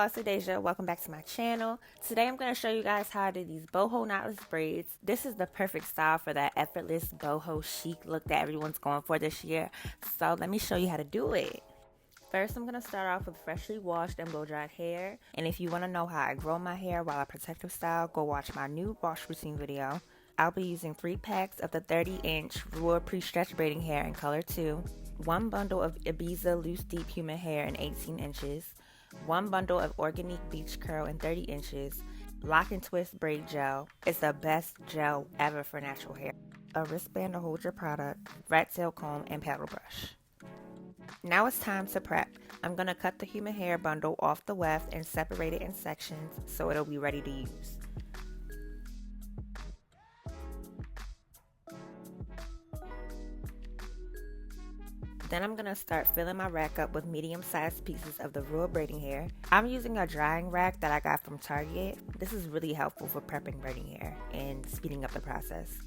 y'all, it's Adaisha. Welcome back to my channel. Today I'm going to show you guys how to do these boho knotless braids. This is the perfect style for that effortless boho chic look that everyone's going for this year. So let me show you how to do it. First, I'm going to start off with freshly washed and blow-dried hair. And if you want to know how I grow my hair while a protective style, go watch my new wash routine video. I'll be using 3 packs of the 30-inch Ruwa Pre-Stretched Braiding Hair in color 2, 1 bundle of Ibiza Loose Deep human hair in 18 inches, 1 bundle of Organique Beach Curl in 30 inches, Lock and Twist Braid Gel. It's the best gel ever for natural hair. A wristband to hold your product, rat tail comb, and paddle brush. Now it's time to prep. I'm going to cut the human hair bundle off the weft and separate it in sections so it'll be ready to use. Then I'm going to start filling my rack up with medium-sized pieces of the Ruwa braiding hair. I'm using a drying rack that I got from Target. This is really helpful for prepping braiding hair and speeding up the process.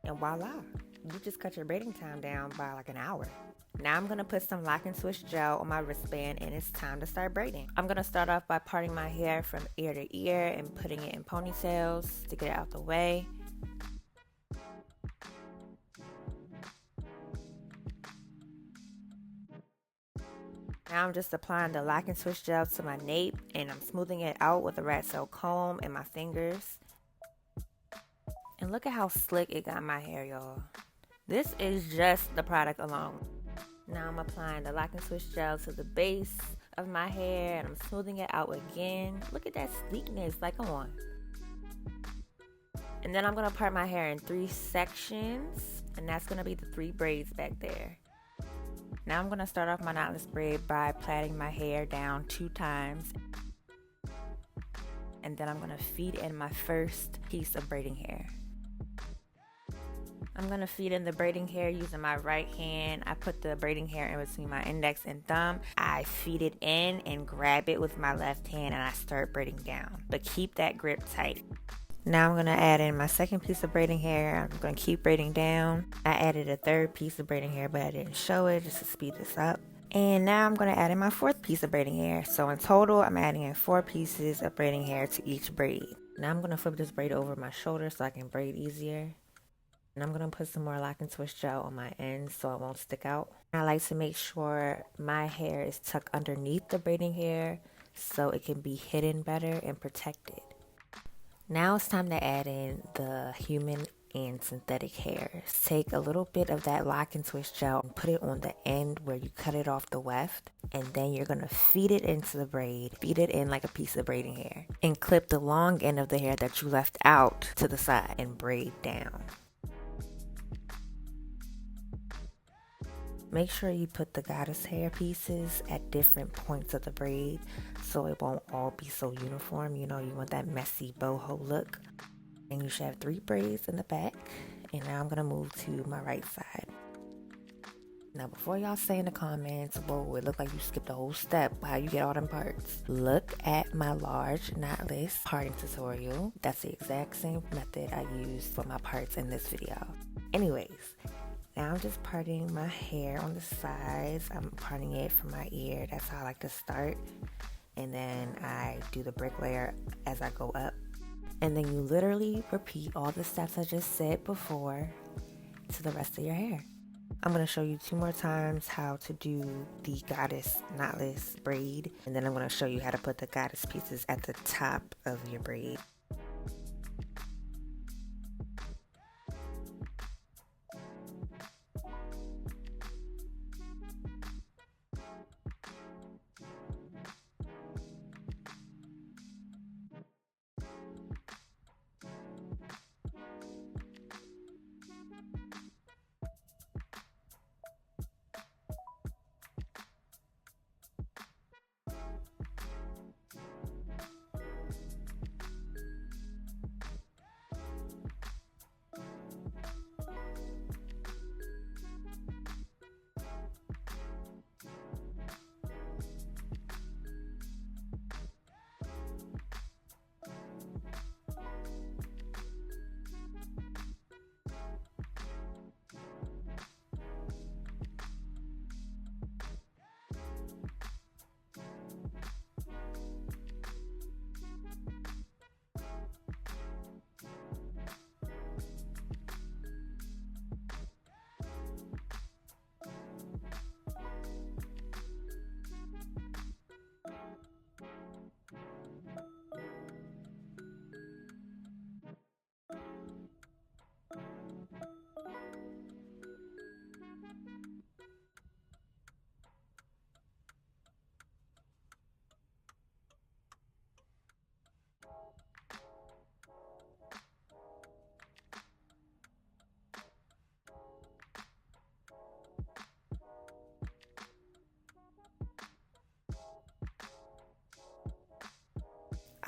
And voila, you just cut your braiding time down by like an hour. Now I'm going to put some lock and twist gel on my wristband and it's time to start braiding. I'm going to start off by parting my hair from ear to ear and putting it in ponytails to get it out the way. Now I'm just applying the lock and twist gel to my nape and I'm smoothing it out with a rat tail comb and my fingers. And look at how slick it got my hair, y'all. This is just the product alone. Now I'm applying the lock and twist gel to the base of my hair and I'm smoothing it out again. Look at that sleekness, like, come on. And then I'm going to part my hair in 3 sections and that's going to be the 3 braids back there. Now I'm going to start off my knotless braid by plaiting my hair down 2 times. And then I'm going to feed in my first piece of braiding hair. I'm going to feed in the braiding hair using my right hand. I put the braiding hair in between my index and thumb. I feed it in and grab it with my left hand and I start braiding down. But keep that grip tight. Now I'm going to add in my second piece of braiding hair. I'm going to keep braiding down. I added a 3rd piece of braiding hair, but I didn't show it just to speed this up. And now I'm going to add in my 4th piece of braiding hair. So in total, I'm adding in 4 pieces of braiding hair to each braid. Now I'm going to flip this braid over my shoulder so I can braid easier. And I'm going to put some more lock and twist gel on my ends so it won't stick out. I like to make sure my hair is tucked underneath the braiding hair so it can be hidden better and protected. Now it's time to add in the human and synthetic hairs. Take a little bit of that lock and twist gel and put it on the end where you cut it off the weft, and then you're going to feed it into the braid, feed it in like a piece of braiding hair, and clip the long end of the hair that you left out to the side and braid down. Make sure you put the goddess hair pieces at different points of the braid so it won't all be so uniform. You know, you want that messy boho look. And you should have 3 braids in the back. And now I'm going to move to my right side. Now before y'all say in the comments, whoa, it looked like you skipped a whole step. How you get all them parts? Look at my large knotless parting tutorial. That's the exact same method I used for my parts in this video. Anyways. Now I'm just parting my hair on the sides. I'm parting it from my ear. That's how I like to start. And then I do the brick layer as I go up. And then you literally repeat all the steps I just said before to the rest of your hair. I'm going to show you 2 more times how to do the goddess knotless braid. And then I'm going to show you how to put the goddess pieces at the top of your braid.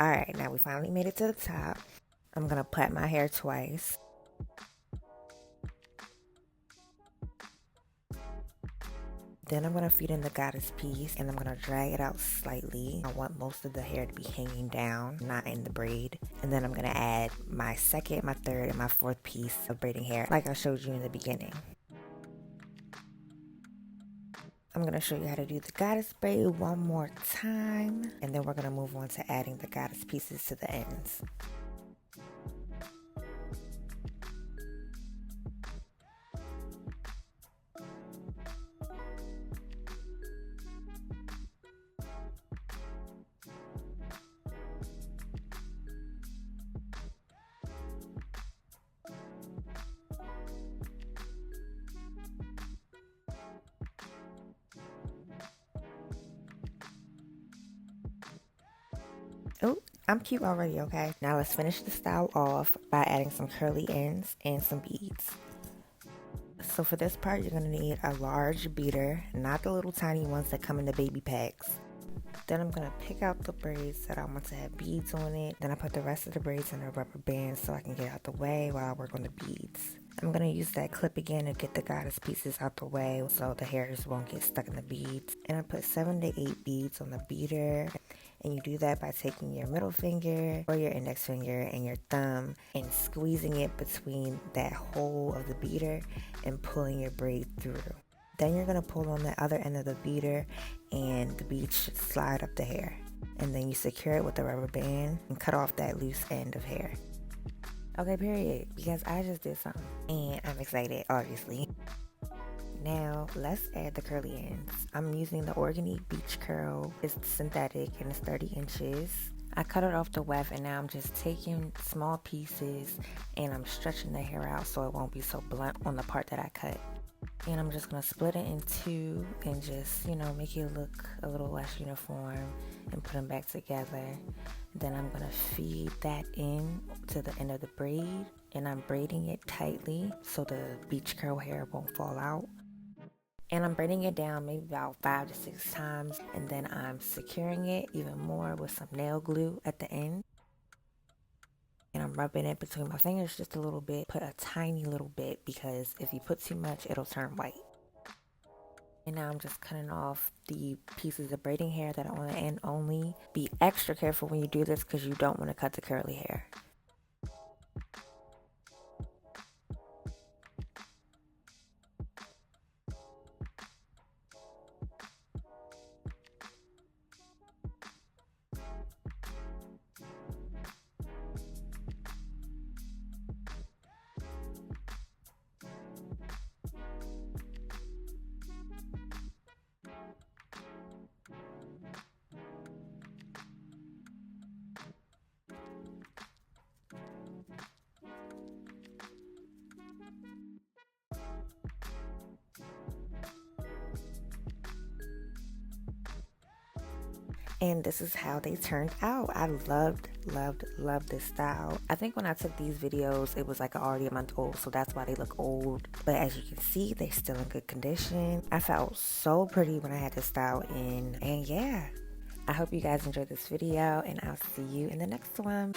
Alright, now we finally made it to the top. I'm gonna plait my hair twice. Then I'm going to feed in the goddess piece and I'm going to drag it out slightly. I want most of the hair to be hanging down, not in the braid. And then I'm going to add my second, my third, and my fourth piece of braiding hair like I showed you in the beginning. I'm going to show you how to do the goddess braid one more time. And then we're going to move on to adding the goddess pieces to the ends. Oh, I'm cute already, okay? Now let's finish the style off by adding some curly ends and some beads. So for this part, you're going to need a large beater, not the little tiny ones that come in the baby packs. Then I'm going to pick out the braids that I want to have beads on it. Then I put the rest of the braids in a rubber band so I can get out the way while I work on the beads. I'm going to use that clip again to get the goddess pieces out the way so the hairs won't get stuck in the beads. And I put 7 to 8 beads on the beater. And you do that by taking your middle finger or your index finger and your thumb and squeezing it between that hole of the beater and pulling your braid through. Then you're going to pull on the other end of the beater and the beads should slide up the hair. And then you secure it with a rubber band and cut off that loose end of hair. Okay, period, because I just did something and I'm excited, obviously. Now, let's add the curly ends. I'm using the Organique Beach Curl. It's synthetic and it's 30 inches. I cut it off the weft and now I'm just taking small pieces and I'm stretching the hair out so it won't be so blunt on the part that I cut. And I'm just going to split it in two and just, make it look a little less uniform and put them back together. Then I'm going to feed that in to the end of the braid and I'm braiding it tightly so the beach curl hair won't fall out. And I'm braiding it down maybe about 5 to 6 times. And then I'm securing it even more with some nail glue at the end. And I'm rubbing it between my fingers just a little bit. Put a tiny little bit because if you put too much, it'll turn white. And now I'm just cutting off the pieces of braiding hair that are on the end only. Be extra careful when you do this because you don't want to cut the curly hair. And this is how they turned out. I loved this style. I think when I took these videos, it was like already a month old, so that's why they look old. But as you can see, they're still in good condition. I felt so pretty when I had this style in. And yeah, I hope you guys enjoyed this video, and I'll see you in the next one.